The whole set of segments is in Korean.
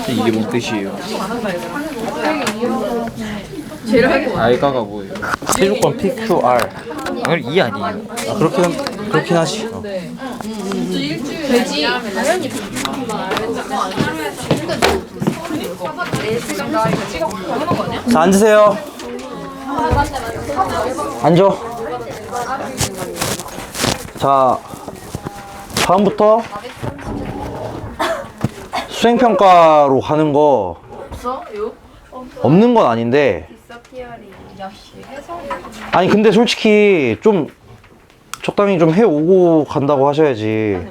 이게 뭔 뜻이에요? 알가가 뭐예요? 세조건 PQR. 그럼 이 아니에요? 아, 그렇긴 하지. 돼지 당연히 자, 앉으세요. 앉아. 자, 다음부터 수행평가로 가는 거 없는 건 아닌데, 아니 근데 솔직히 좀 적당히 좀 해오고 간다고 하셔야지.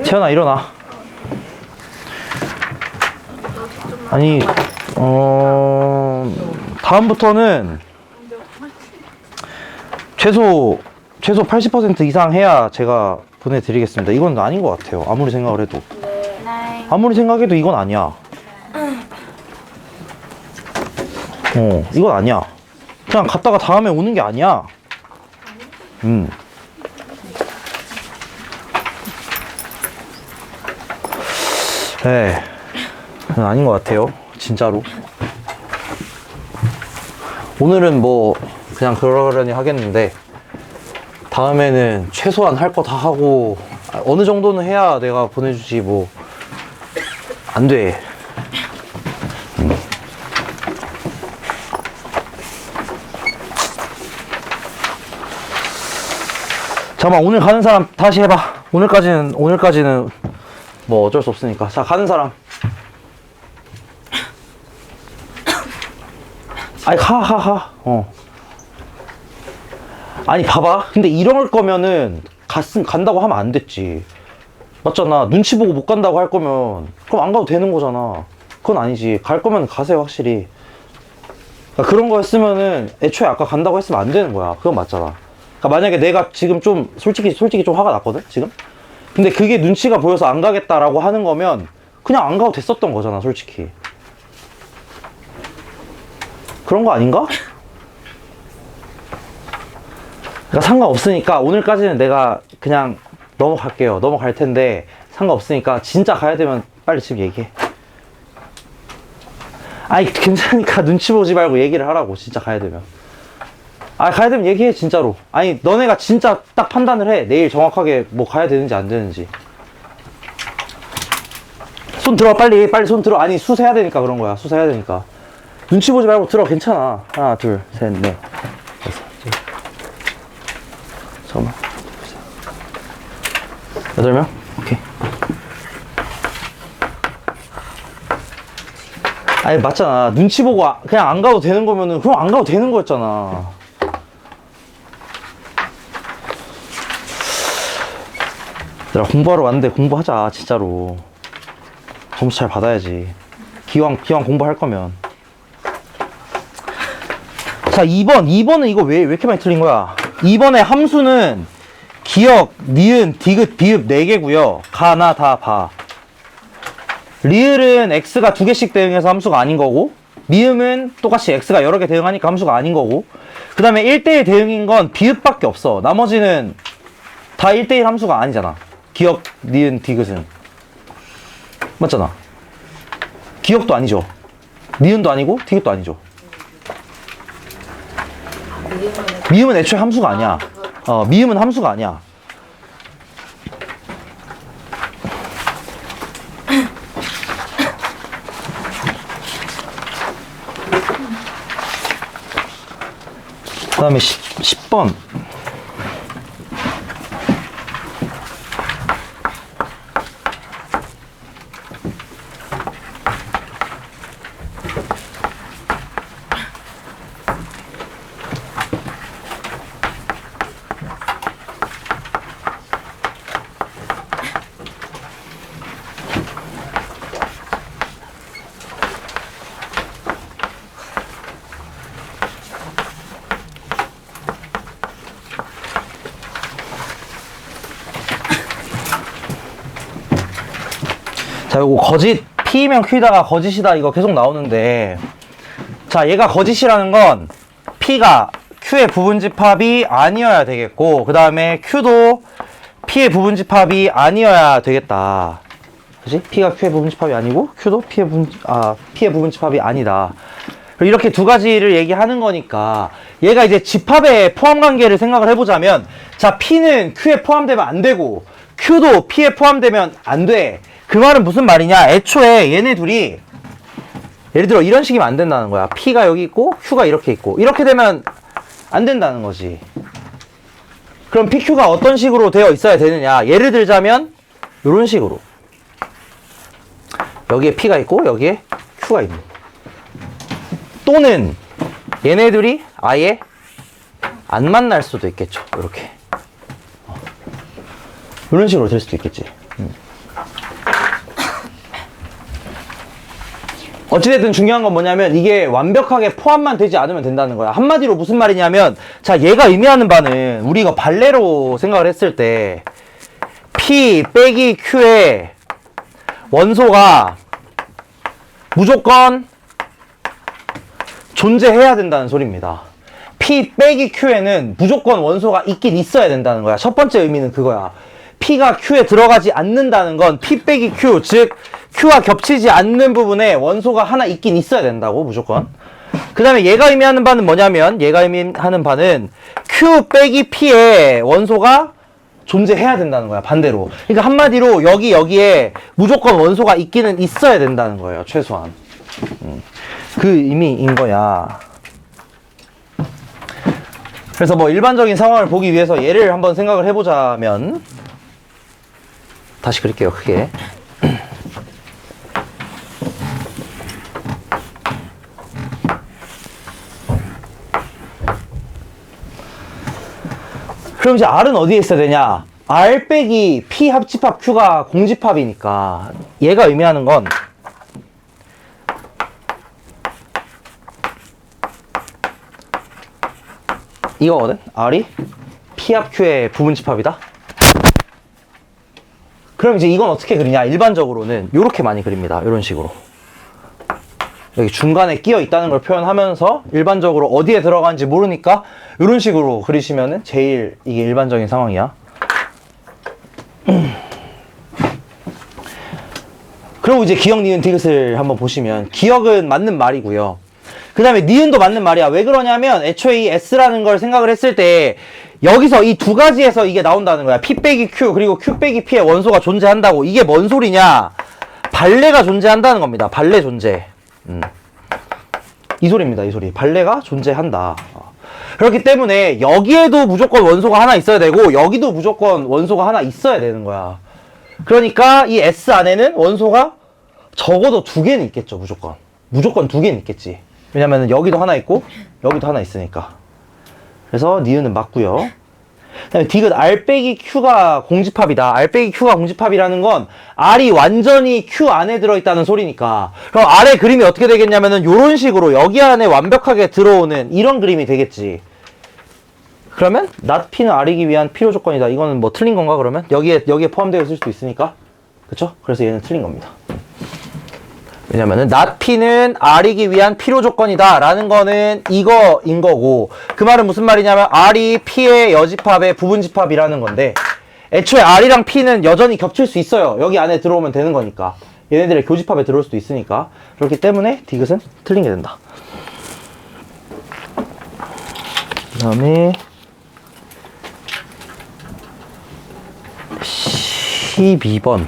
태연아, 일어나. 아니 다음부터는 최소 80% 이상 해야 제가 보내드리겠습니다. 이건 아닌 것 같아요. 아무리 생각을 해도. 아무리 생각해도 이건 아니야. 이건 아니야. 그냥 갔다가 다음에 오는 게 아니야. 네, 그건 아닌 것 같아요. 진짜로. 오늘은 뭐 그냥 그러려니 하겠는데, 다음에는 최소한 할 거 다 하고 어느 정도는 해야 내가 보내주지. 뭐 안 돼. 잠깐만, 오늘 가는 사람 다시 해봐. 오늘까지는 뭐 어쩔 수 없으니까. 자, 가는 사람. 아니, 가. 아니, 봐봐. 근데 이럴 거면은 간다고 하면 안 됐지. 맞잖아. 눈치 보고 못 간다고 할 거면 그럼 안 가도 되는 거잖아. 그건 아니지. 갈 거면 가세요, 확실히. 그러니까 그런 거였으면은 애초에 아까 간다고 했으면 안 되는 거야. 그건 맞잖아. 그러니까 만약에 내가 지금 좀 솔직히 좀 화가 났거든, 지금? 근데 그게 눈치가 보여서 안 가겠다라고 하는 거면 그냥 안 가도 됐었던 거잖아, 솔직히. 그런 거 아닌가? 그러니까 상관없으니까 오늘까지는 내가 그냥 넘어갈 텐데, 상관없으니까 진짜 가야 되면 빨리 지금 얘기해. 아니, 괜찮으니까 눈치 보지 말고 얘기를 하라고, 진짜 가야 되면. 가야 되면 얘기해, 진짜로. 아니, 너네가 진짜 딱 판단을 해. 내일 정확하게 뭐 가야 되는지 안 되는지. 손 들어, 빨리 손 들어. 아니, 수세해야 되니까 그런 거야. 수세해야 되니까. 눈치 보지 말고 들어, 괜찮아. 하나, 둘, 셋, 넷. 잠깐만. 8명? 오케이. 아니, 맞잖아. 눈치 보고 그냥 안 가도 되는 거면은 그럼 안 가도 되는 거였잖아. 얘들아, 공부하러 왔는데 공부하자, 진짜로. 점수 잘 받아야지. 기왕 공부할 거면. 자, 2번은 이거 왜 이렇게 많이 틀린 거야? 2번의 함수는 기역, 니은, 디귿, 비읍 4개고요. 가나 다 봐. 리을은 x가 2개씩 대응해서 함수가 아닌 거고, 미음은 똑같이 x가 여러 개 대응하니까 함수가 아닌 거고, 그 다음에 1대1 대응인 건 비읍밖에 없어. 나머지는 다 1대1 함수가 아니잖아. 기역, 니은, 디귿은. 맞잖아. 기역도 아니죠. 니은도 아니고 디귿도 아니죠. 미음은 애초에 함수가 아니야. 미음은 함수가 아니야. 그 다음에 10번. 자, 요거 거짓, P면 Q다가 거짓이다 이거 계속 나오는데, 자, 얘가 거짓이라는 건 P가 Q의 부분집합이 아니어야 되겠고, 그 다음에 Q도 P의 부분집합이 아니어야 되겠다. 그치? P가 Q의 부분집합이 아니고 Q도 P의 부분집합이 아니다. 이렇게 두 가지를 얘기하는 거니까 얘가 이제 집합의 포함관계를 생각을 해보자면 자, P는 Q에 포함되면 안 되고 Q도 P에 포함되면 안 돼. 그 말은 무슨 말이냐? 애초에 얘네 둘이 예를 들어 이런 식이면 안 된다는 거야. P가 여기 있고 Q가 이렇게 있고 이렇게 되면 안 된다는 거지. 그럼 PQ가 어떤 식으로 되어 있어야 되느냐? 예를 들자면 이런 식으로 여기에 P가 있고 여기에 Q가 있는, 또는 얘네들이 아예 안 만날 수도 있겠죠. 이렇게 이런 식으로 될 수도 있겠지. 어찌됐든 중요한 건 뭐냐면 이게 완벽하게 포함만 되지 않으면 된다는 거야. 한마디로 무슨 말이냐면 자, 얘가 의미하는 바는 우리가 발레로 생각을 했을 때 P 빼기 Q의 원소가 무조건 존재해야 된다는 소리입니다. P 빼기 Q에는 무조건 원소가 있긴 있어야 된다는 거야. 첫 번째 의미는 그거야. P가 Q에 들어가지 않는다는 건 P 빼기 Q, 즉 Q와 겹치지 않는 부분에 원소가 하나 있긴 있어야 된다고, 무조건. 그 다음에 얘가 의미하는 바는 뭐냐면 얘가 의미하는 바는 Q 빼기 P의 원소가 존재해야 된다는 거야, 반대로. 그러니까 한마디로 여기에 무조건 원소가 있기는 있어야 된다는 거예요, 최소한. 그 의미인 거야. 그래서 뭐 일반적인 상황을 보기 위해서 예를 한번 생각을 해보자면 다시 그릴게요, 크게. 그럼 이제 R은 어디에 있어야 되냐? R 빼기 P 합집합 Q가 공집합이니까 얘가 의미하는 건 이거거든? R이 P 합 Q의 부분집합이다? 그럼 이제 이건 어떻게 그리냐? 일반적으로는 이렇게 많이 그립니다. 이런 식으로. 여기 중간에 끼어 있다는 걸 표현하면서 일반적으로 어디에 들어가는지 모르니까 이런 식으로 그리시면은 제일 이게 일반적인 상황이야. 그리고 이제 기역, 니은, 디귿을 한번 보시면 기역은 맞는 말이고요. 그 다음에 니은도 맞는 말이야. 왜 그러냐면 애초에 이 S라는 걸 생각을 했을 때 여기서 이 두 가지에서 이게 나온다는 거야. P 빼기 Q 그리고 Q 빼기 P의 원소가 존재한다고. 이게 뭔 소리냐? 발레가 존재한다는 겁니다. 발레 존재. 이 소리입니다. 이 소리. 발레가 존재한다. 그렇기 때문에 여기에도 무조건 원소가 하나 있어야 되고 여기도 무조건 원소가 하나 있어야 되는 거야. 그러니까 이 S 안에는 원소가 적어도 두 개는 있겠죠. 무조건 두 개는 있겠지. 왜냐면 여기도 하나 있고 여기도 하나 있으니까. 그래서 니은은 맞고요. 그다음에 디귿 R 빼기 Q가 공집합이다. R 빼기 Q가 공집합이라는 건 R이 완전히 Q 안에 들어있다는 소리니까. 그럼 R의 그림이 어떻게 되겠냐면은 요런 식으로 여기 안에 완벽하게 들어오는 이런 그림이 되겠지. 그러면 not P는 R이기 위한 필요 조건이다. 이거는 뭐 틀린 건가 그러면? 여기에 포함되어 있을 수도 있으니까. 그쵸? 그래서 얘는 틀린 겁니다. 왜냐면은 not P는 R이기 위한 필요 조건이다 라는 거는 이거인 거고, 그 말은 무슨 말이냐면 R이 P의 여집합의 부분집합이라는 건데 애초에 R이랑 P는 여전히 겹칠 수 있어요. 여기 안에 들어오면 되는 거니까. 얘네들의 교집합에 들어올 수도 있으니까. 그렇기 때문에 디귿은 틀린 게 된다. 그 다음에 12번.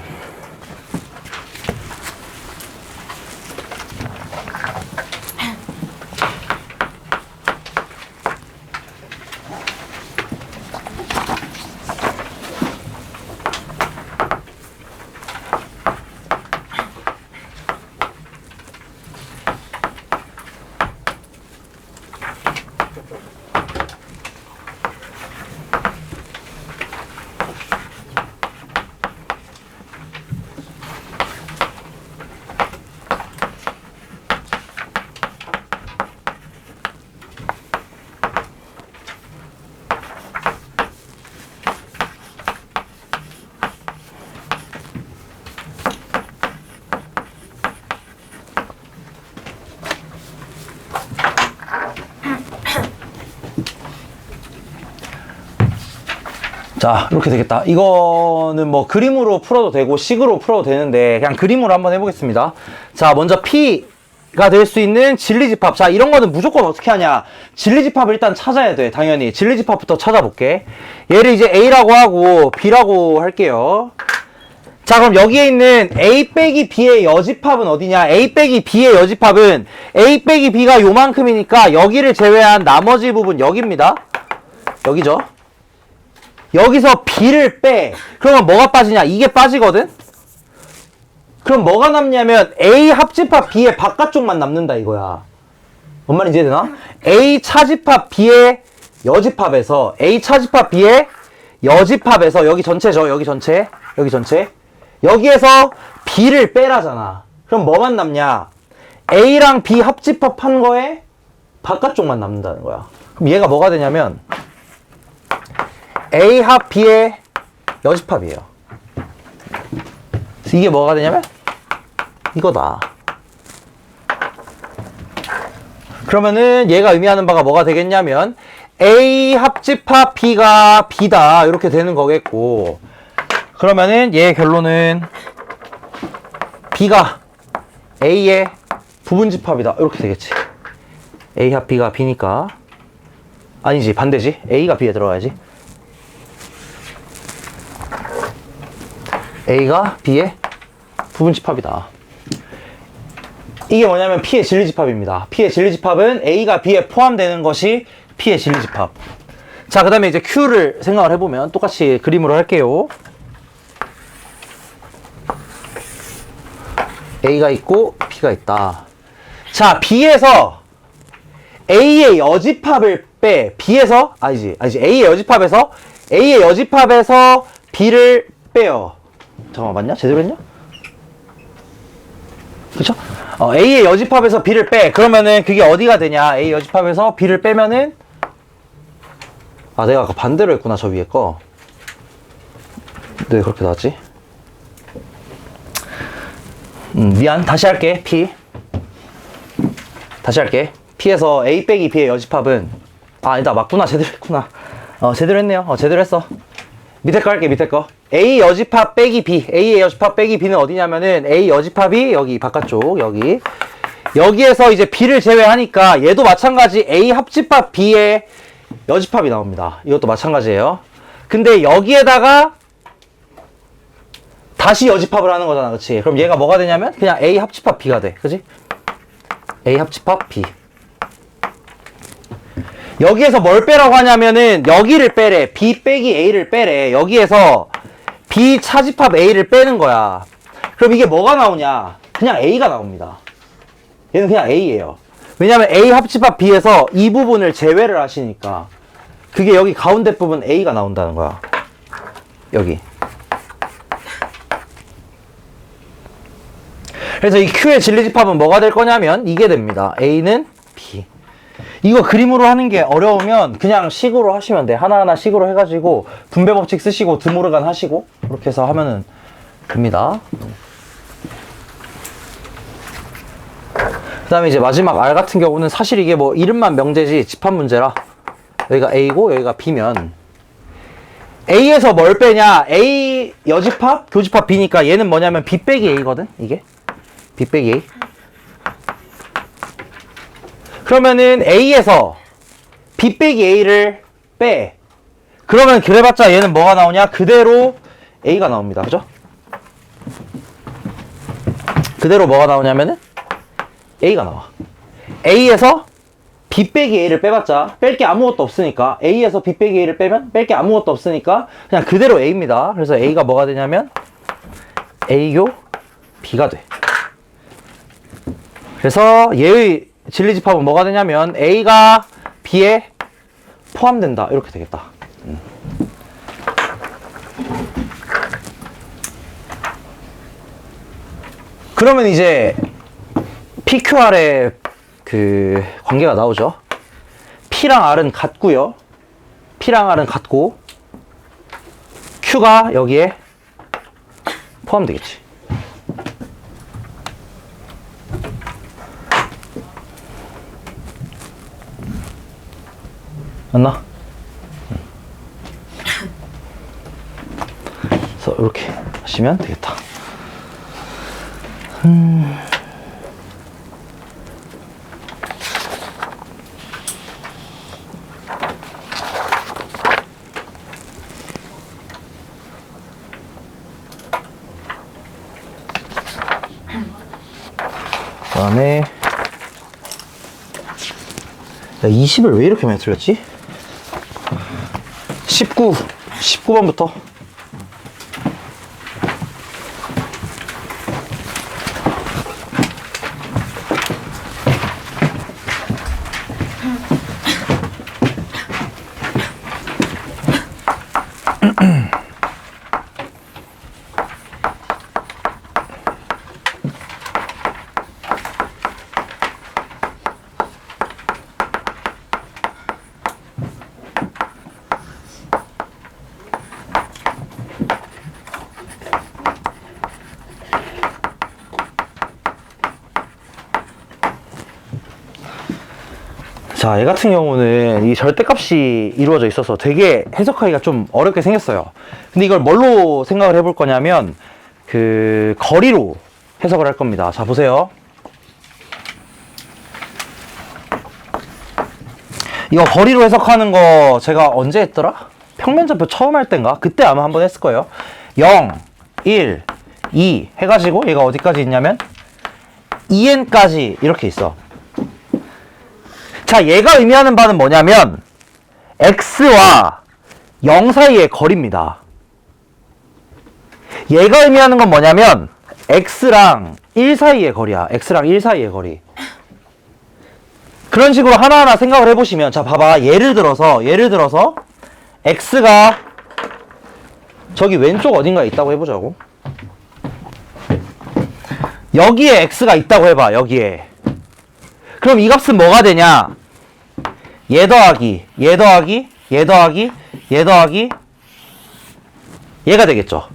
자, 이렇게 되겠다. 이거는 뭐 그림으로 풀어도 되고 식으로 풀어도 되는데 그냥 그림으로 한번 해보겠습니다. 자, 먼저 P가 될 수 있는 진리집합. 자, 이런 거는 무조건 어떻게 하냐. 진리집합을 일단 찾아야 돼. 당연히 진리집합부터 찾아볼게. 얘를 이제 A라고 하고 B라고 할게요. 자, 그럼 여기에 있는 A 빼기 B의 여집합은 어디냐? A 빼기 B의 여집합은 A 빼기 B가 요만큼이니까 여기를 제외한 나머지 부분 여기입니다. 여기죠. 여기서 B를 빼. 그러면 뭐가 빠지냐? 이게 빠지거든? 그럼 뭐가 남냐면 A 합집합 B의 바깥쪽만 남는다 이거야. 뭔 말인지 이해되나? A 차집합 B의 여집합에서 A 차집합 B의 여집합에서 여기 전체죠. 여기 전체. 여기 전체. 여기에서 B를 빼라잖아. 그럼 뭐만 남냐? A랑 B 합집합한 거에 바깥쪽만 남는다는 거야. 그럼 얘가 뭐가 되냐면 A 합 B의 여집합이에요. 그래서 이게 뭐가 되냐면 이거다. 그러면은 얘가 의미하는 바가 뭐가 되겠냐면 A 합집합 B가 B다 이렇게 되는 거겠고, 그러면은 얘의 결론은 B가 A의 부분집합이다 이렇게 되겠지. A 합 B가 B니까, 아니지 반대지, A가 B에 들어가야지. A가 B의 부분집합이다. 이게 뭐냐면 P의 진리집합입니다. P의 진리집합은 A가 B에 포함되는 것이 P의 진리집합. 자, 그 다음에 이제 Q를 생각을 해보면 똑같이 그림으로 할게요. A가 있고 B가 있다. 자, B에서 A의 여집합을 빼. B에서 아니지 A의 여집합에서 B를 빼요. 잠깐만, 맞냐? 제대로 했냐? 그쵸? A의 여집합에서 B를 빼. 그러면은 그게 어디가 되냐? A 여집합에서 B를 빼면은, 아, 내가 아까 반대로 했구나, 저 위에 거. 네, 그렇게 나왔지? 미안. 다시 할게. P. 다시 할게. P에서 A 빼기 B의 여집합은, 아, 아니다. 맞구나. 제대로 했구나. 제대로 했네요. 제대로 했어. 밑에 거 할게, 밑에 거. A 여집합 빼기 B. A의 여집합 빼기 B는 어디냐면은 A 여집합이 여기 바깥쪽, 여기. 여기에서 이제 B를 제외하니까 얘도 마찬가지 A 합집합 B의 여집합이 나옵니다. 이것도 마찬가지예요. 근데 여기에다가 다시 여집합을 하는 거잖아, 그치? 그럼 얘가 뭐가 되냐면 그냥 A 합집합 B가 돼, 그치? A 합집합 B. 여기에서 뭘 빼라고 하냐면은 여기를 빼래. B 빼기 A를 빼래. 여기에서 B 차집합 A를 빼는 거야. 그럼 이게 뭐가 나오냐? 그냥 A가 나옵니다. 얘는 그냥 A예요. 왜냐면 A 합집합 B에서 이 부분을 제외를 하시니까 그게 여기 가운데 부분 A가 나온다는 거야. 여기. 그래서 이 Q의 진리집합은 뭐가 될 거냐면 이게 됩니다. A는 B. 이거 그림으로 하는 게 어려우면 그냥 식으로 하시면 돼. 하나하나 식으로 해가지고 분배법칙 쓰시고 드모르간 하시고 그렇게 해서 하면은 됩니다. 그 다음에 이제 마지막 R 같은 경우는 사실 이게 뭐 이름만 명제지 집합 문제라, 여기가 A고 여기가 B면 A에서 뭘 빼냐? A 여집합, 교집합 B니까 얘는 뭐냐면 B 빼기 A거든, 이게. B 빼기 A. 그러면은 A에서 B 빼기 A를 빼. 그러면 그래봤자 얘는 뭐가 나오냐? 그대로 A가 나옵니다. 그죠? 그대로 뭐가 나오냐면은 A가 나와. A에서 B 빼기 A를 빼봤자 뺄 게 아무것도 없으니까, A에서 B 빼기 A를 빼면 뺄 게 아무것도 없으니까 그냥 그대로 A입니다. 그래서 A가 뭐가 되냐면 A교 B가 돼. 그래서 얘의 진리집합은 뭐가 되냐면 A가 B에 포함된다 이렇게 되겠다. 그러면 이제 PQR의 그 관계가 나오죠. P랑 R은 같고요. P랑 R은 같고 Q가 여기에 포함되겠지. 맞나? 그래서 이렇게 하시면 되겠다. 그 다음에 야 20을 왜 이렇게 많이 틀렸지? 19번부터 자, 얘 같은 경우는 이 절대값이 이루어져 있어서 되게 해석하기가 좀 어렵게 생겼어요. 근데 이걸 뭘로 생각을 해볼 거냐면 그 거리로 해석을 할 겁니다. 자, 보세요. 이거 거리로 해석하는 거 제가 언제 했더라? 평면좌표 처음 할 땐가? 그때 아마 한번 했을 거예요. 0, 1, 2 해가지고 얘가 어디까지 있냐면 2n까지 이렇게 있어. 자, 얘가 의미하는 바는 뭐냐면 x와 0 사이의 거리입니다. 얘가 의미하는 건 뭐냐면 x랑 1 사이의 거리야. x랑 1 사이의 거리. 그런 식으로 하나하나 생각을 해보시면, 자, 봐봐. 예를 들어서 x가 저기 왼쪽 어딘가에 있다고 해보자고. 여기에 x가 있다고 해봐. 여기에. 그럼 이 값은 뭐가 되냐? 얘 더하기 얘가 되겠죠.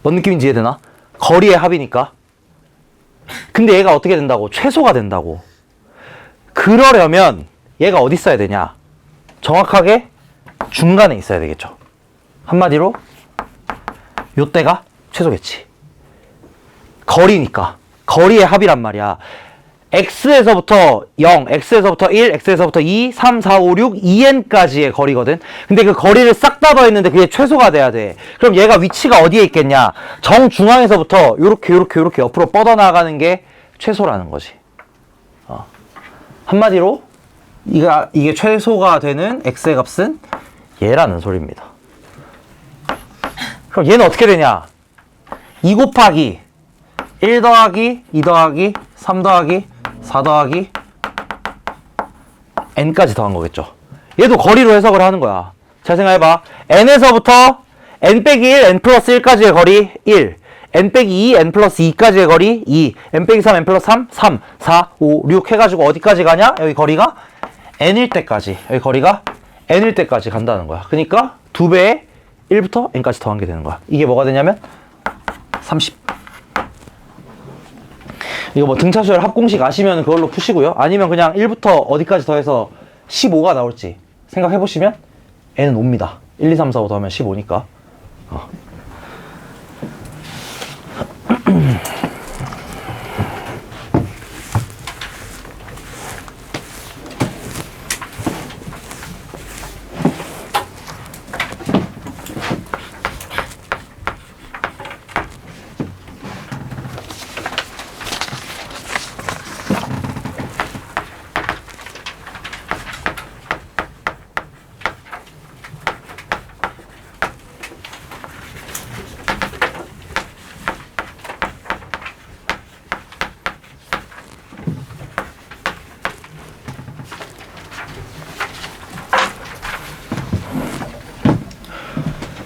뭔 느낌인지 이해되나? 거리의 합이니까. 근데 얘가 어떻게 된다고? 최소가 된다고. 그러려면 얘가 어디 있어야 되냐? 정확하게 중간에 있어야 되겠죠. 한마디로 요때가 최소겠지. 거리니까. 거리의 합이란 말이야. x에서부터 0, x에서부터 1, x에서부터 2, 3, 4, 5, 6, 2n까지의 거리거든. 근데 그 거리를 싹 다 더했는데 그게 최소가 돼야 돼. 그럼 얘가 위치가 어디에 있겠냐? 정중앙에서부터 요렇게 옆으로 뻗어나가는 게 최소라는 거지. 한마디로 이게 최소가 되는 x의 값은 얘라는 소리입니다. 그럼 얘는 어떻게 되냐? 2 곱하기 1 더하기 2 더하기 3 더하기 4 더하기 n까지 더한 거겠죠. 얘도 거리로 해석을 하는 거야. 잘 생각해봐. n에서부터 n 빼기 1, n 플러스 1까지의 거리 1, n 빼기 2, n 플러스 2까지의 거리 2, n 빼기 3, n 플러스 3, 3, 4, 5, 6 해가지고 어디까지 가냐? 여기 거리가 n일 때까지, 여기 거리가 n일 때까지 간다는 거야. 그러니까 2배의 1부터 n까지 더한 게 되는 거야. 이게 뭐가 되냐면 30. 이거 뭐 등차수열 합공식 아시면 그걸로 푸시고요. 아니면 그냥 1부터 어디까지 더해서 15가 나올지 생각해보시면 n은 5입니다. 1, 2, 3, 4, 5 더하면 15니까.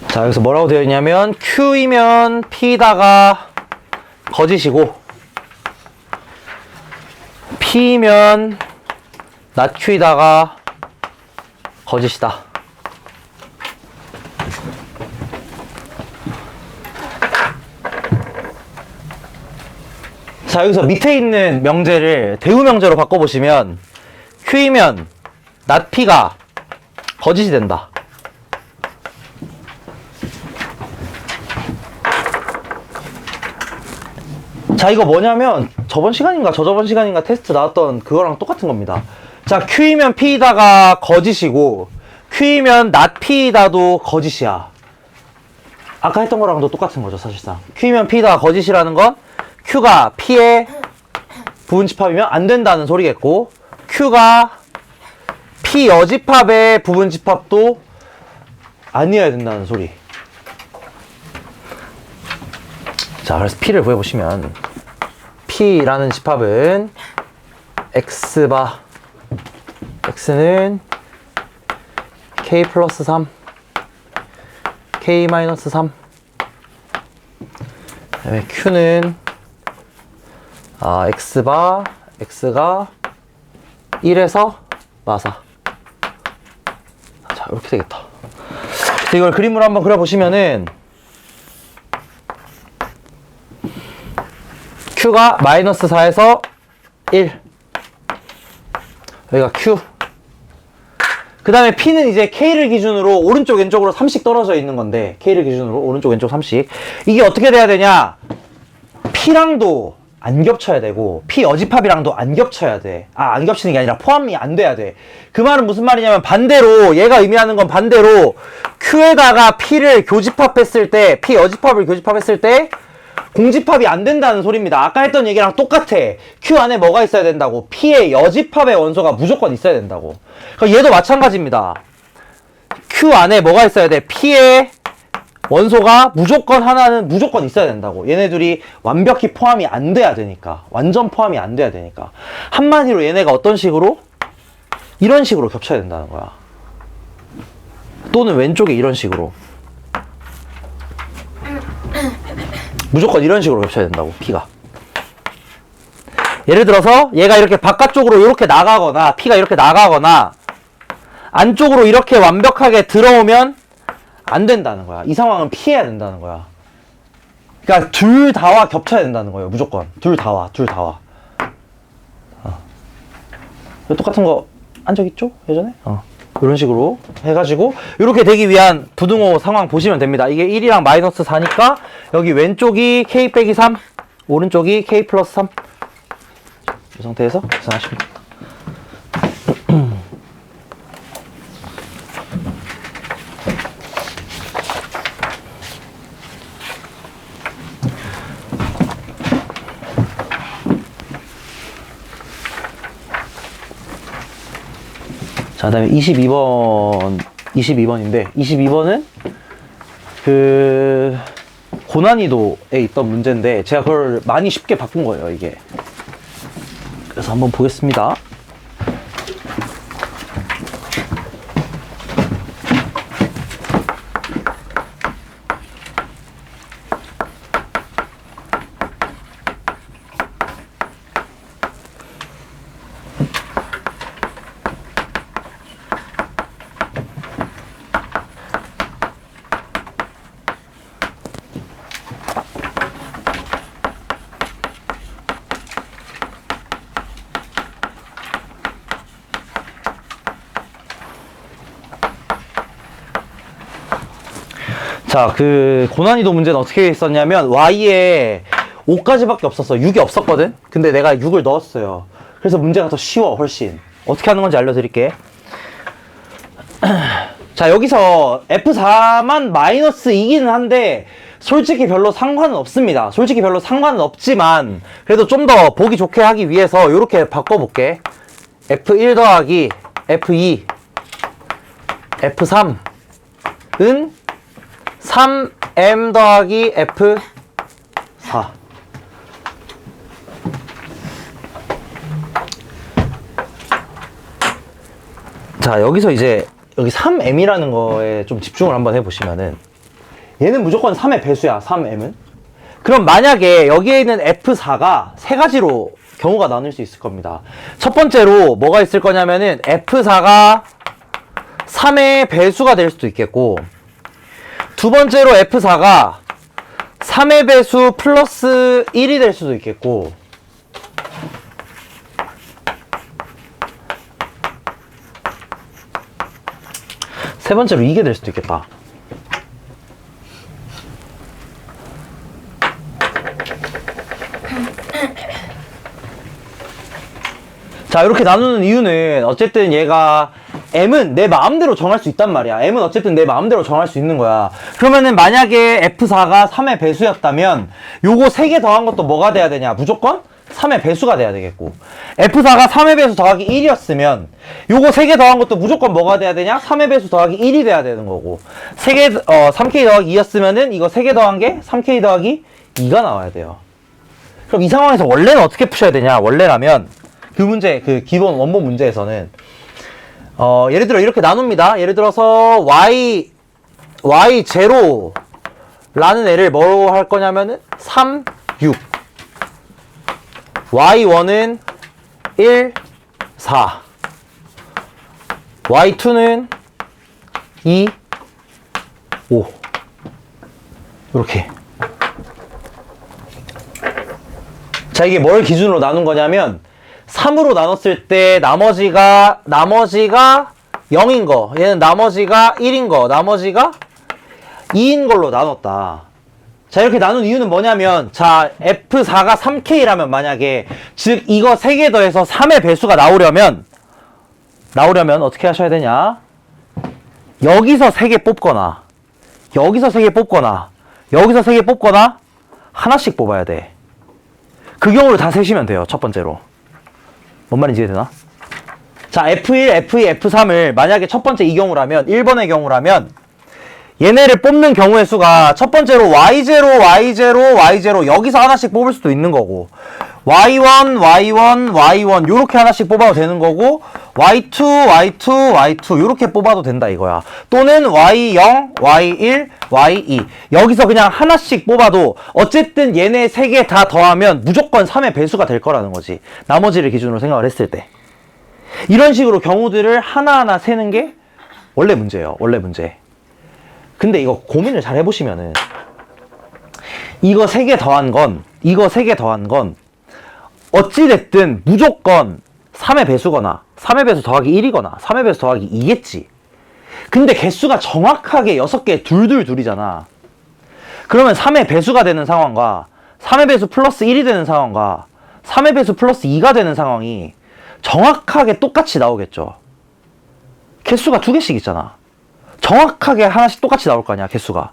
자, 여기서 뭐라고 되어 있냐면 Q이면 P다가 거짓이고 P이면 not Q이다가 거짓이다. 자, 여기서 밑에 있는 명제를 대우 명제로 바꿔보시면 Q이면 not P가 거짓이 된다. 자, 이거 뭐냐면 저번 시간인가 저저번 시간인가 테스트 나왔던 그거랑 똑같은 겁니다. 자, Q이면 P이다가 거짓이고 Q이면 not P이다도 거짓이야. 아까 했던 거랑도 똑같은 거죠, 사실상. Q이면 P이다가 거짓이라는 건 Q가 P의 부분집합이면 안 된다는 소리겠고, Q가 P 여집합의 부분집합도 아니어야 된다는 소리. 자, 그래서 P를 구해보시면 P라는 집합은 X바 X는 K 플러스 3 K 마이너스 3 그다음에 Q는 X바 X가 1에서 마사. 자, 이렇게 되겠다. 이걸 그림으로 한번 그려보시면은 Q가 마이너스 4에서 1 여기가 Q. 그 다음에 P는 이제 K를 기준으로 오른쪽 왼쪽으로 3씩 떨어져 있는 건데, K를 기준으로 오른쪽 왼쪽 3씩. 이게 어떻게 돼야 되냐, P랑도 안 겹쳐야 되고 P 여집합이랑도 안 겹쳐야 돼. 안 겹치는 게 아니라 포함이 안 돼야 돼. 그 말은 무슨 말이냐면, 반대로 얘가 의미하는 건 반대로 Q에다가 P를 교집합했을 때, P 여집합을 교집합했을 때 공집합이 안 된다는 소리입니다. 아까 했던 얘기랑 똑같아. Q 안에 뭐가 있어야 된다고? P의 여집합의 원소가 무조건 있어야 된다고. 그러니까 얘도 마찬가지입니다. Q 안에 뭐가 있어야 돼? P의 원소가 무조건 하나는 무조건 있어야 된다고. 얘네들이 완벽히 포함이 안 돼야 되니까. 완전 포함이 안 돼야 되니까. 한마디로 얘네가 어떤 식으로? 이런 식으로 겹쳐야 된다는 거야. 또는 왼쪽에 이런 식으로. 무조건 이런 식으로 겹쳐야 된다고, P가. 예를 들어서 얘가 이렇게 바깥쪽으로 이렇게 나가거나, P가 이렇게 나가거나 안쪽으로 이렇게 완벽하게 들어오면 안 된다는 거야. 이 상황은 피해야 된다는 거야. 그러니까 둘 다와 겹쳐야 된다는 거예요. 무조건. 둘 다와. 똑같은 거 한 적 있죠? 예전에? 이런 식으로 해가지고 이렇게 되기 위한 부등호 상황 보시면 됩니다. 이게 1이랑 마이너스 4니까 여기 왼쪽이 K 빼기 3, 오른쪽이 K 플러스 3. 이 상태에서 계산하시면 됩니다. 자, 그 다음에 22번인데, 22번은 그 고난이도에 있던 문제인데, 제가 그걸 많이 쉽게 바꾼 거예요, 이게. 그래서 한번 보겠습니다. 자, 그 고난이도 문제는 어떻게 했었냐면, Y에 5까지밖에 없었어. 6이 없었거든? 근데 내가 6을 넣었어요. 그래서 문제가 더 쉬워, 훨씬. 어떻게 하는 건지 알려드릴게. 자, 여기서 F4만 마이너스 2기는 한데 솔직히 별로 상관은 없습니다. 솔직히 별로 상관은 없지만 그래도 좀 더 보기 좋게 하기 위해서 이렇게 바꿔볼게. F1 더하기 F2 F3은 3M 더하기 F4. 자, 여기서 이제 여기 3M이라는 거에 좀 집중을 한번 해보시면은, 얘는 무조건 3의 배수야, 3M은. 그럼 만약에 여기에 있는 F4가 세 가지로 경우가 나눌 수 있을 겁니다. 첫 번째로 뭐가 있을 거냐면은 F4가 3의 배수가 될 수도 있겠고, 두 번째로 F4가 3의 배수 플러스 1이 될 수도 있겠고, 세 번째로 이게 될 수도 있겠다. 자, 이렇게 나누는 이유는 어쨌든 얘가 m은 내 마음대로 정할 수 있단 말이야. m은 어쨌든 내 마음대로 정할 수 있는 거야. 그러면은 만약에 F4가 3의 배수였다면 요거 3개 더한 것도 뭐가 돼야 되냐? 무조건 3의 배수가 돼야 되겠고, F4가 3의 배수 더하기 1이었으면 요거 3개 더한 것도 무조건 뭐가 돼야 되냐? 3의 배수 더하기 1이 돼야 되는 거고, 3K 더하기 2였으면은 이거 3개 더한 게 3K 더하기 2가 나와야 돼요. 그럼 이 상황에서 원래는 어떻게 푸셔야 되냐? 원래라면 그 문제, 그 기본 원본 문제에서는 예를 들어 이렇게 나눕니다. 예를 들어서 y0 라는 애를 뭐로 할 거냐면은 3, 6, y1은 1, 4, y2는 2, 5 이렇게. 자, 이게 뭘 기준으로 나눈 거냐면 3으로 나눴을 때 나머지가 0인 거, 얘는 나머지가 1인 거, 나머지가 2인 걸로 나눴다. 자, 이렇게 나눈 이유는 뭐냐면, 자, F4가 3K라면 만약에, 즉 이거 3개 더해서 3의 배수가 나오려면 어떻게 하셔야 되냐? 여기서 3개 뽑거나, 여기서 3개 뽑거나, 여기서 3개 뽑거나 하나씩 뽑아야 돼. 그 경우를 다 세시면 돼요. 첫 번째로. 뭔 말인지 이해되나? 자, F1, F2, F3을 만약에 첫 번째 이 경우라면, 1번의 경우라면 얘네를 뽑는 경우의 수가 첫 번째로 Y0, Y0, Y0 여기서 하나씩 뽑을 수도 있는 거고, Y1, Y1, Y1 요렇게 하나씩 뽑아도 되는 거고, Y2, Y2, Y2 요렇게 뽑아도 된다 이거야. 또는 Y0, Y1, Y2 여기서 그냥 하나씩 뽑아도 어쨌든 얘네 3개 다 더하면 무조건 3의 배수가 될 거라는 거지. 나머지를 기준으로 생각을 했을 때. 이런 식으로 경우들을 하나하나 세는 게 원래 문제예요. 원래 문제. 근데 이거 고민을 잘 해보시면은 이거 3개 더한 건 어찌됐든 무조건 3의 배수거나 3의 배수 더하기 1이거나 3의 배수 더하기 2겠지. 근데 개수가 정확하게 6개 둘이잖아. 그러면 3의 배수가 되는 상황과 3의 배수 플러스 1이 되는 상황과 3의 배수 플러스 2가 되는 상황이 정확하게 똑같이 나오겠죠. 개수가 2개씩 있잖아. 정확하게 하나씩 똑같이 나올 거 아니야, 개수가.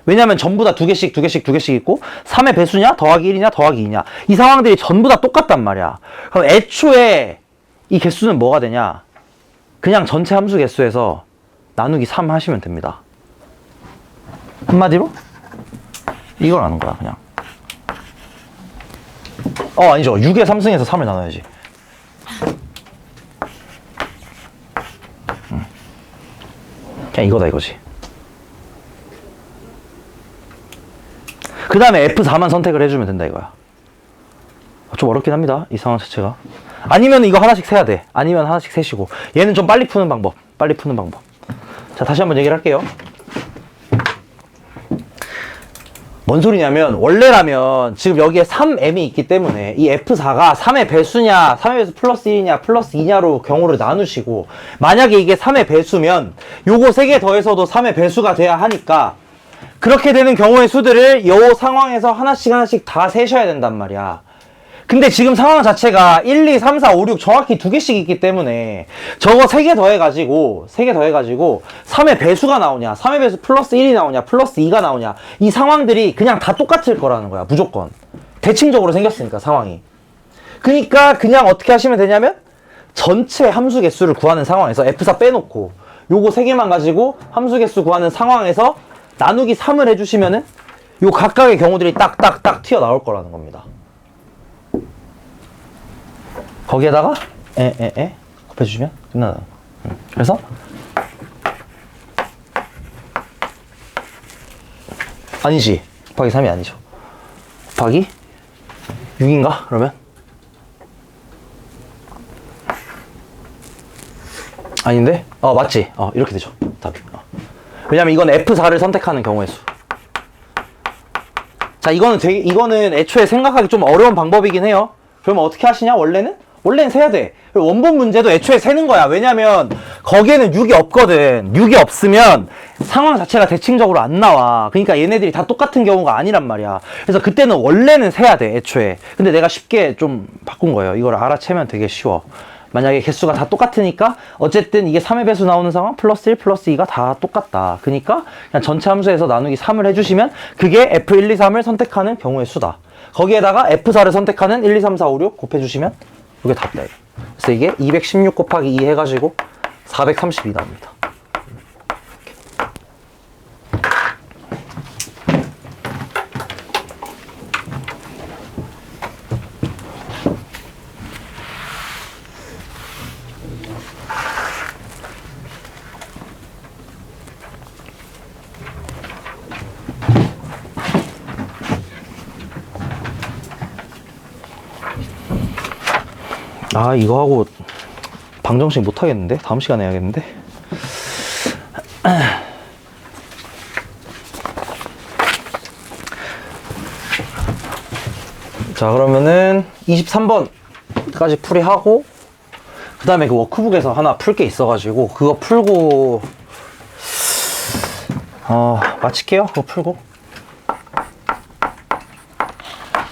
왜냐면 전부 다 2개씩 있고 3의 배수냐 더하기 1이냐 더하기 2냐 이 상황들이 전부 다 똑같단 말이야. 그럼 애초에 이 개수는 뭐가 되냐? 그냥 전체 함수 개수에서 나누기 3 하시면 됩니다. 한마디로 이걸 아는 거야, 그냥. 아니죠. 6의 3승에서 3을 나눠야지. 그냥 이거다 이거지. 그 다음에 F4만 선택을 해주면 된다 이거야. 좀 어렵긴 합니다, 이 상황 자체가. 아니면 이거 하나씩 세야 돼. 아니면 하나씩 세시고. 얘는 좀 빨리 푸는 방법. 자, 다시 한번 얘기를 할게요. 뭔 소리냐면, 원래라면 지금 여기에 3m이 있기 때문에 이 F4가 3의 배수냐 3의 배수 플러스 1이냐 플러스 2냐로 경우를 나누시고, 만약에 이게 3의 배수면 요거 3개 더해서도 3의 배수가 돼야 하니까 그렇게 되는 경우의 수들을 요 상황에서 하나씩 다 세셔야 된단 말이야. 근데 지금 상황 자체가 1, 2, 3, 4, 5, 6 정확히 2개씩 있기 때문에 저거 3개 더해가지고 3의 배수가 나오냐 3의 배수 플러스 1이 나오냐 플러스 2가 나오냐 이 상황들이 그냥 다 똑같을 거라는 거야. 무조건 대칭적으로 생겼으니까 상황이. 그러니까 그냥 어떻게 하시면 되냐면 전체 함수 개수를 구하는 상황에서 F4 빼놓고 요거 3개만 가지고 함수 개수 구하는 상황에서 나누기 3을 해주시면은 요 각각의 경우들이 딱딱딱 튀어나올 거라는 겁니다. 거기에다가 곱해주시면 끝나요. 그래서 아니지, 곱하기 3이 아니죠. 곱하기 6인가 그러면? 아닌데? 맞지? 이렇게 되죠, 답이. 왜냐면 이건 F4를 선택하는 경우의 수. 자, 이거는 애초에 생각하기 좀 어려운 방법이긴 해요. 그러면 어떻게 하시냐? 원래는 세야 돼. 원본 문제도 애초에 세는 거야. 왜냐면 거기에는 6이 없거든. 6이 없으면 상황 자체가 대칭적으로 안 나와. 그러니까 얘네들이 다 똑같은 경우가 아니란 말이야. 그래서 그때는 원래는 세야 돼, 애초에. 근데 내가 쉽게 좀 바꾼 거예요. 이걸 알아채면 되게 쉬워. 만약에 개수가 다 똑같으니까 어쨌든 이게 3의 배수 나오는 상황 플러스 1 플러스 2가 다 똑같다. 그러니까 그냥 전체 함수에서 나누기 3을 해주시면 그게 F1, 2, 3을 선택하는 경우의 수다. 거기에다가 F4를 선택하는 1, 2, 3, 4, 5, 6 곱해주시면 이게 답이다. 그래서 이게 216 곱하기 2 해가지고 432 나옵니다. 아, 이거 하고 방정식 못 하겠는데? 다음 시간에 해야겠는데? 자, 그러면은 23번까지 풀이하고 그 다음에 그 워크북에서 하나 풀 게 있어가지고 그거 풀고 마칠게요. 그거 풀고.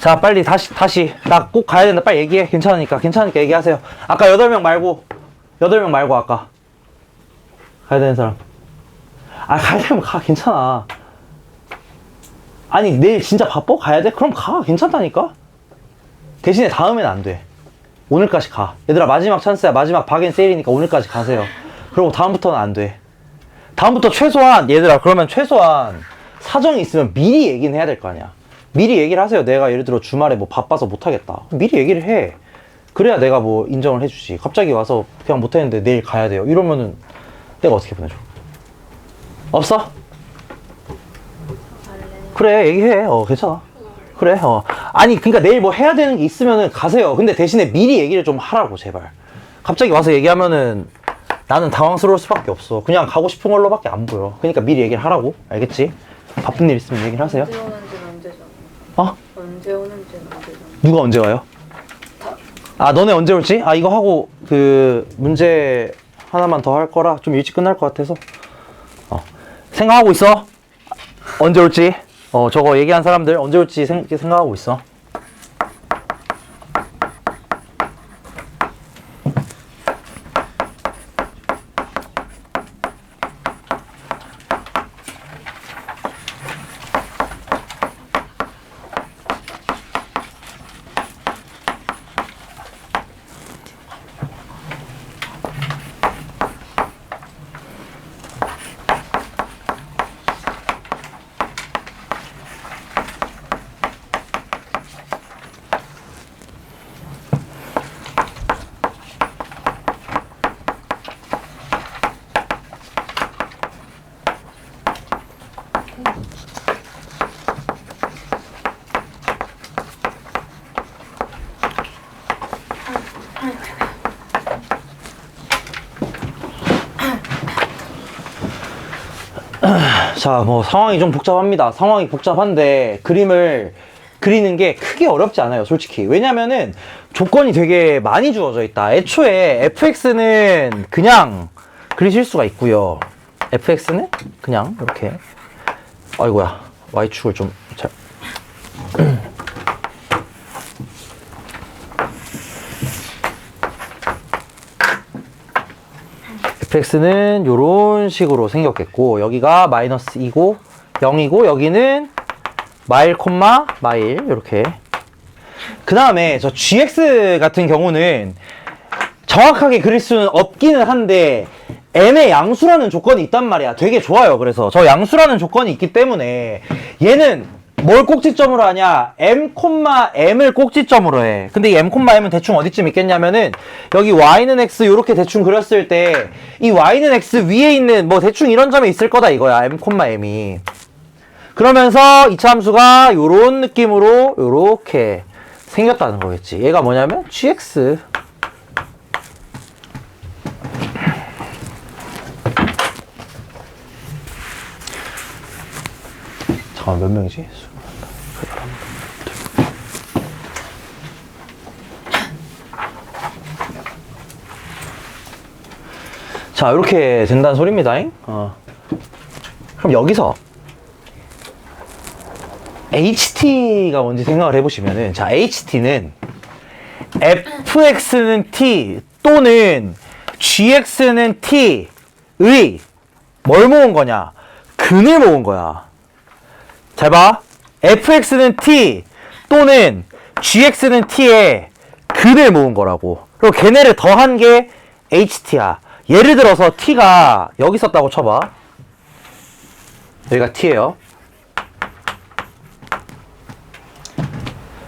자, 빨리 다시 나 꼭 가야 된다. 빨리 얘기해. 괜찮으니까 얘기하세요. 아까 8명 말고 아까 가야 되는 사람. 아, 가야 되면 가. 괜찮아. 아니, 내일 진짜 바빠? 가야 돼? 그럼 가. 괜찮다니까? 대신에 다음엔 안 돼. 오늘까지 가. 얘들아, 마지막 찬스야. 마지막 박앤 세일이니까 오늘까지 가세요. 그리고 다음부터는 안 돼. 다음부터 최소한 얘들아, 그러면 최소한 사정이 있으면 미리 얘기는 해야 될 거 아니야. 미리 얘기를 하세요. 내가 예를 들어 주말에 뭐 바빠서 못하겠다. 미리 얘기를 해. 그래야 내가 뭐 인정을 해주지. 갑자기 와서 그냥 못했는데 내일 가야 돼요. 이러면은 내가 어떻게 보내줘? 없어? 그래, 얘기해. 괜찮아. 그래, 아니, 그러니까 내일 뭐 해야 되는 게 있으면은 가세요. 근데 대신에 미리 얘기를 좀 하라고, 제발. 갑자기 와서 얘기하면은 나는 당황스러울 수밖에 없어. 그냥 가고 싶은 걸로밖에 안 보여. 그러니까 미리 얘기를 하라고. 알겠지? 바쁜 일 있으면 얘기를 하세요. 언제 오는지는 언제 잖아. 언제 오는지는 언제 잖아. 누가 언제 와요? 아, 너네 언제 올지? 아, 이거 하고 그 문제 하나만 더 할 거라 좀 일찍 끝날 것 같아서 생각하고 있어. 언제 올지. 저거 얘기한 사람들 언제 올지 생각하고 있어. 자, 뭐 상황이 좀 복잡합니다. 상황이 복잡한데 그림을 그리는 게 크게 어렵지 않아요, 솔직히. 왜냐면은 조건이 되게 많이 주어져 있다. 애초에 fx는 그냥 그리실 수가 있고요. fx는 그냥 이렇게, 아이고야, y축을 좀 잘. fx는 요런 식으로 생겼겠고, 여기가 마이너스 2고 0이고 여기는 마일 콤마 마일, 요렇게. 그 다음에 저 gx 같은 경우는 정확하게 그릴 수는 없기는 한데 m의 양수라는 조건이 있단 말이야. 되게 좋아요. 그래서 저 양수라는 조건이 있기 때문에 얘는 뭘 꼭지점으로 하냐, m, m을 꼭지점으로 해. 근데 이 m, m은 대충 어디쯤 있겠냐면은 여기 y는 x 요렇게 대충 그렸을 때 이 y는 x 위에 있는 뭐 대충 이런 점에 있을 거다 이거야, m, m이. 그러면서 이차 함수가 요런 느낌으로 요렇게 생겼다는 거겠지. 얘가 뭐냐면 gx. 잠깐만, 몇 명이지? 자, 이렇게 된다는 소리입니다. 그럼 여기서 HT가 뭔지 생각을 해보시면은, 자, HT는 fx는 t, 또는 gx는 t의 뭘 모은 거냐? 근을 모은 거야. 잘 봐. fx는 t 또는 gx는 t의 근을 모은 거라고. 그리고 걔네를 더한 게 ht야. 예를 들어서 t가 여기 있었다고 쳐봐. 여기가 t예요.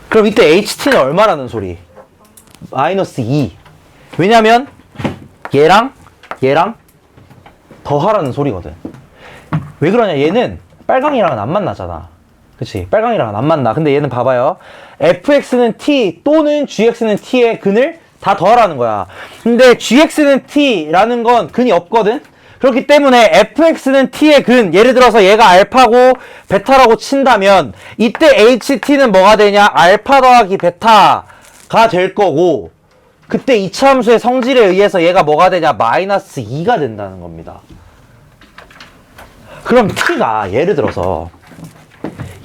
그럼 이때 ht는 얼마라는 소리? 마이너스 2. 왜냐면 얘랑 더하라는 소리거든. 왜 그러냐? 얘는 빨강이랑은 안 만나잖아. 그치? 빨강이랑은 안 만나. 근데 얘는 봐봐요. fx는 t 또는 gx는 t의 근을 다 더하라는 거야. 근데 gx는 t라는 건 근이 없거든? 그렇기 때문에 fx는 t의 근, 예를 들어서 얘가 알파고 베타라고 친다면 이때 ht는 뭐가 되냐? 알파 더하기 베타가 될 거고, 그때 이차함수의 성질에 의해서 얘가 뭐가 되냐? 마이너스 2가 된다는 겁니다. 그럼 t가 예를 들어서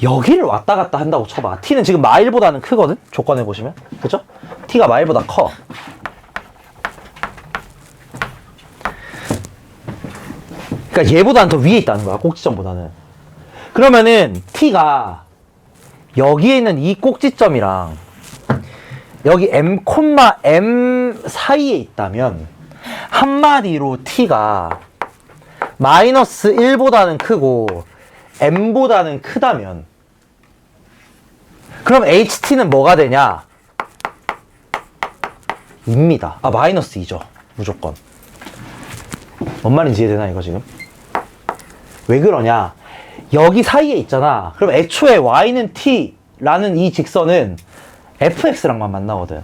여기를 왔다 갔다 한다고 쳐봐. t는 지금 마일보다는 크거든? 조건을 보시면. 그죠? t가 마일보다 커. 그러니까 얘보다는 더 위에 있다는 거야. 꼭지점보다는. 그러면은 t가 여기에 있는 이 꼭지점이랑 여기 m, m 사이에 있다면 한마디로 t가 마이너스 1보다는 크고 m보다는 크다면 그럼 ht는 뭐가 되냐? 입니다. 아, 마이너스 2죠. 무조건. 뭔 말인지 이해되나 이거 지금? 왜 그러냐? 여기 사이에 있잖아. 그럼 애초에 y는 t라는 이 직선은 fx랑만 만나거든.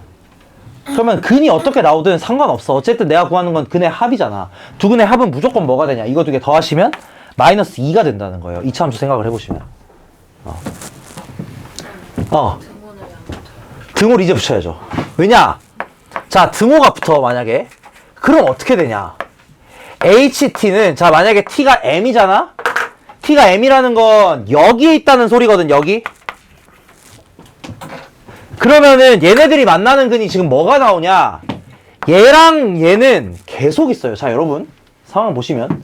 그러면 근이 어떻게 나오든 상관없어. 어쨌든 내가 구하는 건 근의 합이잖아. 두 근의 합은 무조건 뭐가 되냐? 이거 두 개 더하시면 마이너스 2가 된다는 거예요. 이차함수 생각을 해보시면. 등호를 이제 붙여야죠. 왜냐? 자, 등호가 붙어 만약에. 그럼 어떻게 되냐? ht는 자 만약에 t가 m이잖아? t가 m이라는 건 여기에 있다는 소리거든. 여기. 그러면은 얘네들이 만나는 근이 지금 뭐가 나오냐? 얘랑 얘는 계속 있어요. 자 여러분 상황 보시면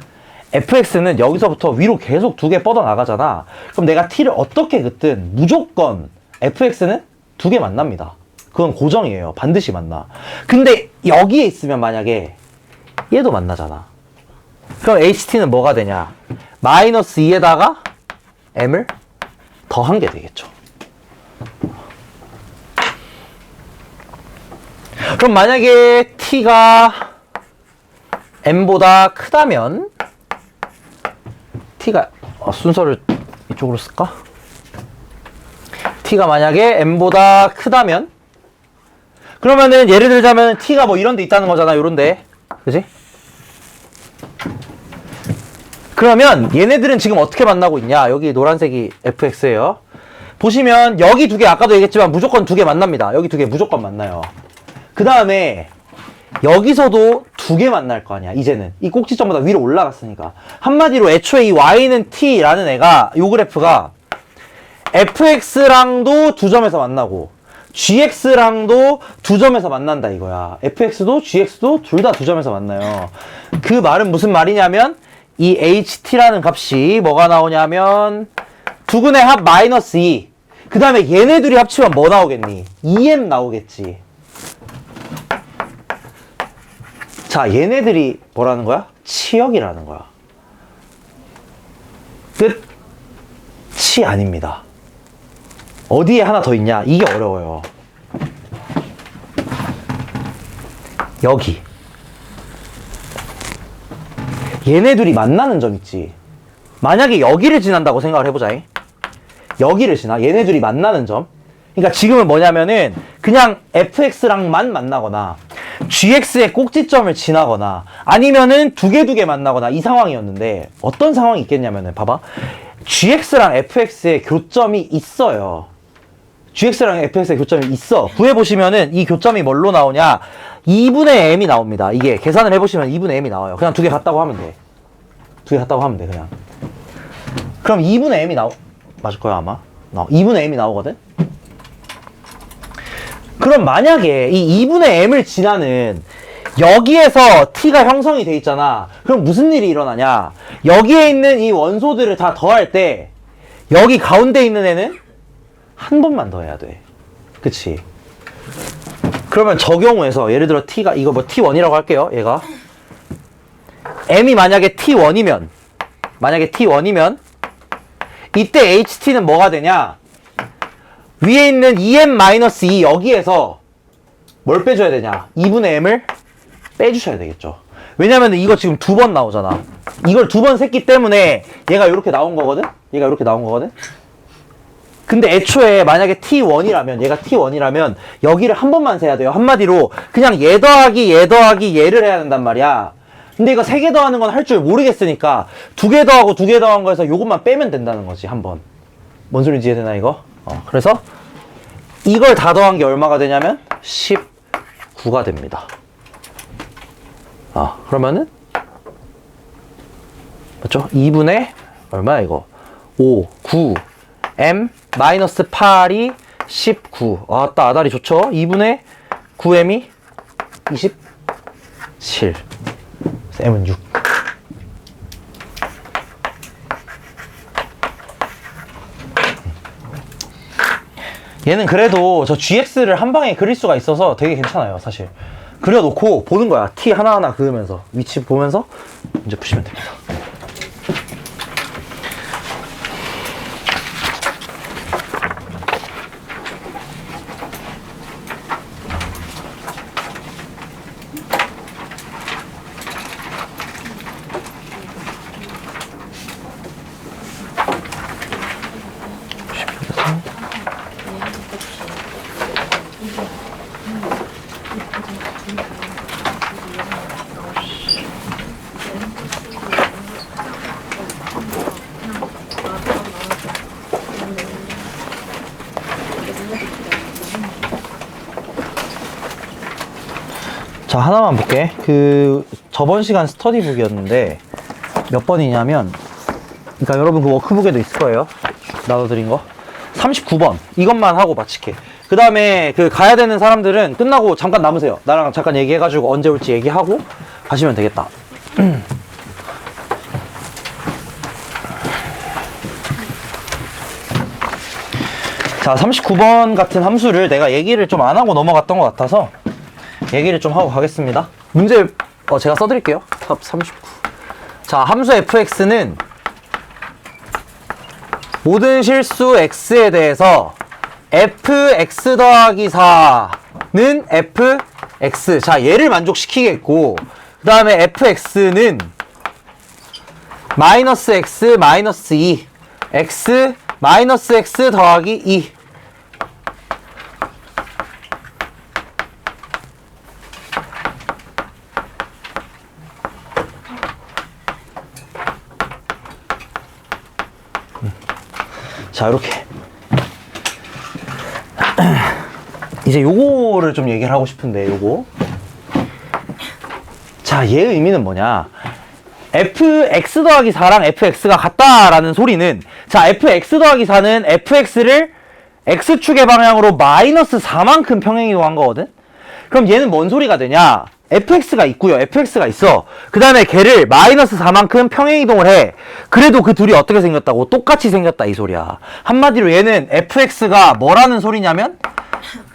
fx는 여기서부터 위로 계속 두 개 뻗어 나가잖아. 그럼 내가 t를 어떻게 긋든 무조건 fx는 두 개 만납니다. 그건 고정이에요. 반드시 만나. 근데 여기에 있으면 만약에 얘도 만나잖아. 그럼 ht는 뭐가 되냐? 마이너스 2에다가 m을 더한 게 되겠죠. 그럼 만약에 t가 m보다 크다면 t가 순서를 이쪽으로 쓸까? t가 만약에 m보다 크다면 그러면은 예를 들자면 t가 뭐 이런 데 있다는 거잖아. 요런데. 그지? 그러면 얘네들은 지금 어떻게 만나고 있냐? 여기 노란색이 fx예요. 보시면 여기 두 개 아까도 얘기했지만 무조건 두 개 만납니다. 여기 두 개 무조건 만나요. 그 다음에 여기서도 두 개 만날 거 아니야. 이제는 이 꼭지점보다 위로 올라갔으니까. 한마디로 애초에 이 y는 t라는 애가 요 그래프가 fx랑도 두 점에서 만나고 gx랑도 두 점에서 만난다 이거야. fx도 gx도 둘 다 두 점에서 만나요. 그 말은 무슨 말이냐면 이 ht라는 값이 뭐가 나오냐면 두 근의 합 마이너스 2. 그 다음에 얘네 둘이 합치면 뭐 나오겠니? 2m 나오겠지. 자, 얘네들이 뭐라는 거야? 치역이라는 거야. 끝이 아닙니다. 어디에 하나 더 있냐? 이게 어려워요. 여기. 얘네 둘이 만나는 점 있지. 만약에 여기를 지난다고 생각을 해보자. 여기를 지나. 얘네 둘이 만나는 점. 그러니까 지금은 뭐냐면은 그냥 fx랑만 만나거나 gx의 꼭지점을 지나거나 아니면은 두 개 만나거나 이 상황이었는데 어떤 상황이 있겠냐면은 봐봐. gx랑 fx의 교점이 있어요. gx랑 fx의 교점이 있어. 구해보시면은 이 교점이 뭘로 나오냐? 2분의 m이 나옵니다. 이게 계산을 해보시면 2분의 m이 나와요. 그냥 두 개 같다고 하면 돼. 두 개 같다고 하면 돼 그냥. 그럼 2분의 m이 맞을 거야 아마. 2분의 m이 나오거든? 그럼 만약에 이 2분의 m을 지나는 여기에서 t가 형성이 돼 있잖아. 그럼 무슨 일이 일어나냐? 여기에 있는 이 원소들을 다 더할 때 여기 가운데 있는 애는 한 번만 더해야 돼. 그치? 그러면 저 경우에서 예를 들어 t가 이거 뭐 t1이라고 할게요. 얘가 m이 만약에 t1이면 이때 ht는 뭐가 되냐? 위에 있는 2m-2 여기에서 뭘 빼줘야 되냐? 2분의 m을 빼주셔야 되겠죠. 왜냐면 이거 지금 2번 나오잖아. 이걸 2번 샜기 때문에 얘가 이렇게 나온 거거든? 근데 애초에 만약에 t1이라면 얘가 t1이라면 여기를 한 번만 세야 돼요. 한마디로 그냥 얘 더하기 얘를 해야 된단 말이야. 근데 이거 3개 더하는 건 할 줄 모르겠으니까 2개 더하고 2개 더한 거에서 요것만 빼면 된다는 거지. 한 번. 뭔 소리인지 이해되나 이거? 그래서 이걸 다 더한 게 얼마가 되냐면 19가 됩니다. 그러면은 맞죠? 2분의 얼마야 이거? 5, 9, m 마이너스 8이 19. 아따 아다리 좋죠? 2분의 9m이 27. m은 6. 얘는 그래도 저 gx를 한 방에 그릴 수가 있어서 되게 괜찮아요, 사실. 그려놓고 보는 거야. t 하나하나 그으면서 위치 보면서 문제 푸시면 됩니다. 자, 하나만 볼게. 저번 시간 스터디북이었는데 몇 번이냐면, 그러니까 여러분 그 워크북에도 있을 거예요. 나눠드린 거. 39번. 이것만 하고 마칠게. 그 다음에 가야 되는 사람들은 끝나고 잠깐 남으세요. 나랑 잠깐 얘기해가지고 언제 올지 얘기하고 가시면 되겠다. 자, 39번 같은 함수를 내가 얘기를 좀 안 하고 넘어갔던 것 같아서 얘기를 좀 하고 가겠습니다. 문제 제가 써드릴게요. 탑 39. 자, 함수 fx는 모든 실수 x에 대해서 fx 더하기 4는 fx. 자, 얘를 만족시키겠고, 그 다음에 fx는 마이너스 x 마이너스 2 x 마이너스 x 더하기 2. 자, 이렇게. 이제 요거를 좀 얘기를 하고 싶은데, 요거. 자, 얘의 의미는 뭐냐. fx 더하기 4랑 fx가 같다라는 소리는, 자, fx 더하기 4는 fx를 x축의 방향으로 마이너스 4만큼 평행이동한 거거든? 그럼 얘는 뭔 소리가 되냐? fx가 있고요. fx가 있어. 그 다음에 걔를 마이너스 4만큼 평행이동을 해. 그래도 그 둘이 어떻게 생겼다고? 똑같이 생겼다 이 소리야. 한마디로 얘는 fx가 뭐라는 소리냐면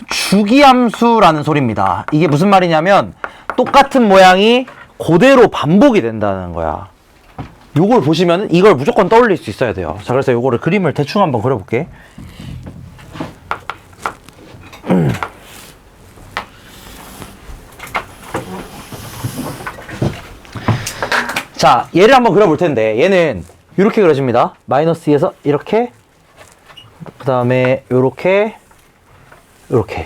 주기함수라는 소리입니다. 이게 무슨 말이냐면 똑같은 모양이 그대로 반복이 된다는 거야. 요걸 보시면 이걸 무조건 떠올릴 수 있어야 돼요. 자, 그래서 요거를 그림을 대충 한번 그려볼게. 자, 얘를 한번 그려볼 텐데, 얘는 이렇게 그려집니다. 마이너스 2에서 이렇게, 그 다음에 요렇게, 요렇게.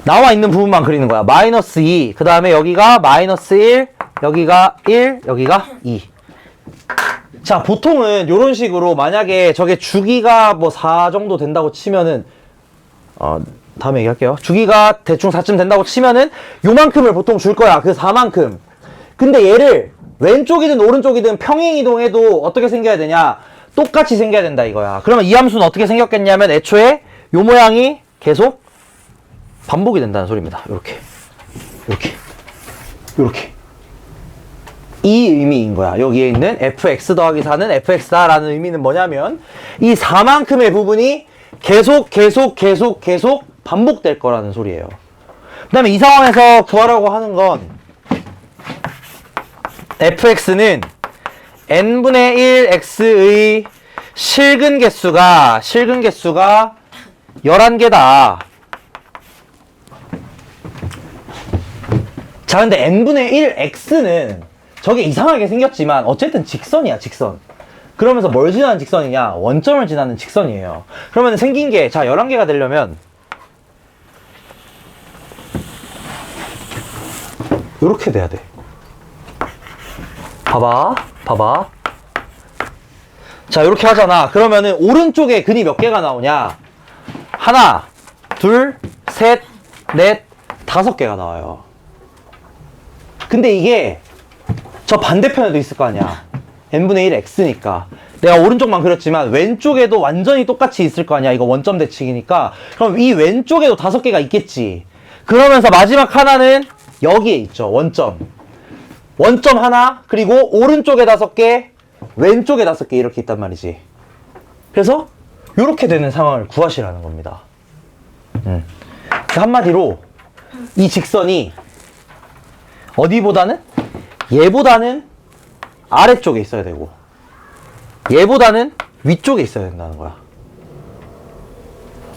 나와 있는 부분만 그리는 거야. 마이너스 2, 그 다음에 여기가 마이너스 1, 여기가 1, 여기가 2. 자, 보통은 요런 식으로 만약에 저게 주기가 뭐 4 정도 된다고 치면은, 다음에 얘기할게요. 주기가 대충 4쯤 된다고 치면은 요만큼을 보통 줄 거야. 그 4만큼. 근데 얘를 왼쪽이든 오른쪽이든 평행이동해도 어떻게 생겨야 되냐? 똑같이 생겨야 된다 이거야. 그러면 이 함수는 어떻게 생겼겠냐면 애초에 요 모양이 계속 반복이 된다는 소리입니다. 이렇게. 이렇게 이 의미인 거야. 여기에 있는 fx 더하기 4는 fx다 라는 의미는 뭐냐면 이 4만큼의 부분이 계속 반복될 거라는 소리예요. 그 다음에 이 상황에서 구하라고 하는 건 fx는 n분의 1x의 실근 개수가 11개다. 자, 근데 n분의 1x는 저게 이상하게 생겼지만 어쨌든 직선이야, 직선. 그러면서 뭘 지나는 직선이냐? 원점을 지나는 직선이에요. 그러면 생긴 게, 자, 11개가 되려면 이렇게 돼야 돼. 봐봐. 자, 이렇게 하잖아. 그러면은 오른쪽에 근이 몇 개가 나오냐? 하나, 둘, 셋, 넷, 5개가 나와요. 근데 이게 저 반대편에도 있을 거 아니야. n분의 1 x니까. 내가 오른쪽만 그렸지만 왼쪽에도 완전히 똑같이 있을 거 아니야. 이거 원점 대칭이니까. 그럼 이 왼쪽에도 5개가 있겠지. 그러면서 마지막 하나는 여기에 있죠. 원점 하나, 그리고 오른쪽에 5개, 왼쪽에 5개 이렇게 있단 말이지. 그래서 이렇게 되는 상황을 구하시라는 겁니다. 한마디로 이 직선이 어디보다는? 얘보다는 아래쪽에 있어야 되고 얘보다는 위쪽에 있어야 된다는 거야.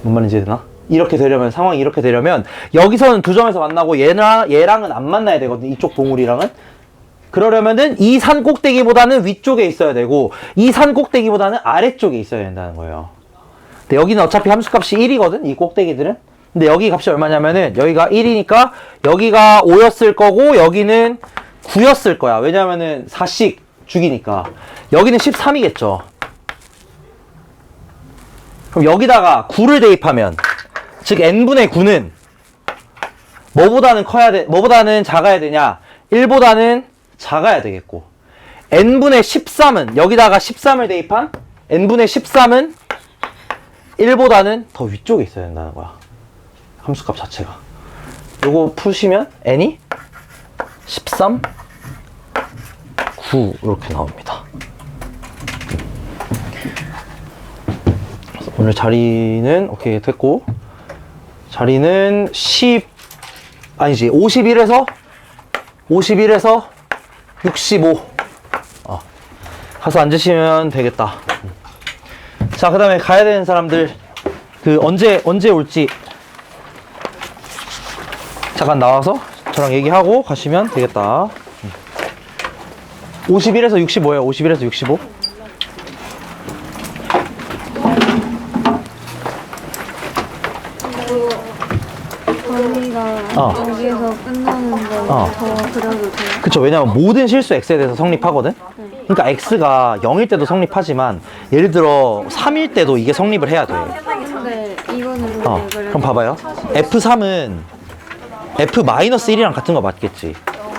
뭔 말인지 되나? 이렇게 되려면, 상황이 이렇게 되려면 여기서는 두 점에서 만나고 얘랑은 안 만나야 되거든. 이쪽 봉우리랑은. 그러려면은 이 산 꼭대기보다는 위쪽에 있어야 되고 이 산 꼭대기보다는 아래쪽에 있어야 된다는 거예요. 근데 여기는 어차피 함수값이 1이거든, 이 꼭대기들은. 근데 여기 값이 얼마냐면은 여기가 1이니까 여기가 5였을 거고 여기는 9였을 거야. 왜냐면은 4씩 죽이니까. 여기는 13이겠죠. 그럼 여기다가 9를 대입하면, 즉 n분의 9는 뭐보다는 작아야 되냐? 1보다는 작아야 되겠고, n분의 13은 여기다가 13을 대입한 n분의 13은 1보다는 더 위쪽에 있어야 된다는 거야. 함수값 자체가. 요거 푸시면 n이 13, 9 이렇게 나옵니다. 오늘 자리는 오케이 됐고, 자리는 51에서 65 가서 앉으시면 되겠다. 자, 그 다음에 가야 되는 사람들 언제 올지 잠깐 나와서 저랑 얘기하고 가시면 되겠다. 51에서 65예요. 51에서 65. 범위가 여기에서 끝나는 거 더 그려도 돼요? 그쵸. 왜냐면 모든 실수 x에 대해서 성립하거든. 그러니까 x가 0일 때도 성립하지만 예를 들어 3일 때도 이게 성립을 해야 돼. 근데 이거는 그럼 봐봐요. F3은 F-1이랑 같은 거 맞겠지.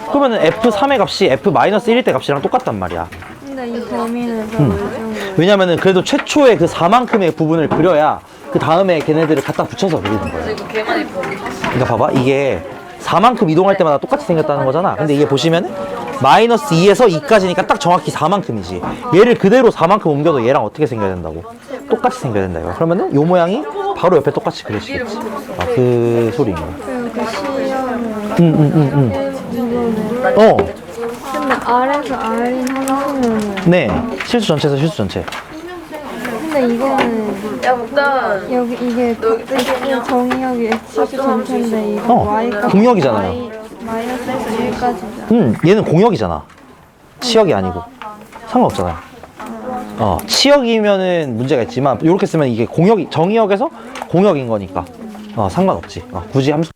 그러면은 F3의 값이 F-1일 때 값이랑 똑같단 말이야. 근데 이 범위는 좀 어려운 거예요. 왜냐면은 그래도 최초의 그 4만큼의 부분을 그려야 그 다음에 걔네들을 갖다 붙여서 그리는 거야. 그러니까 봐봐. 이게 4만큼 이동할 때마다 똑같이 생겼다는 거잖아. 근데 이게 보시면은 마이너스 2에서 2까지니까 딱 정확히 4만큼이지. 얘를 그대로 4만큼 옮겨도 얘랑 어떻게 생겨야 된다고? 똑같이 생겨야 된다 이거. 그러면은 요 모양이 바로 옆에 똑같이 그려지겠지. 그 소리인 거야. 그리고 그 시험은 이거는 근데 R에서 R인 함수는 네, 실수 전체에서 실수 전체. 근데 이거는 여기 이게 정의역이 X 전체인데 이거 Y가 공역이잖아요. 마이너스에서 1까지죠. 얘는 공역이잖아. 치역이 아니고. 상관없잖아요. 치역이면은 문제가 있지만 이렇게 쓰면 이게 정의역에서 공역인 거니까 상관없지. 굳이 함수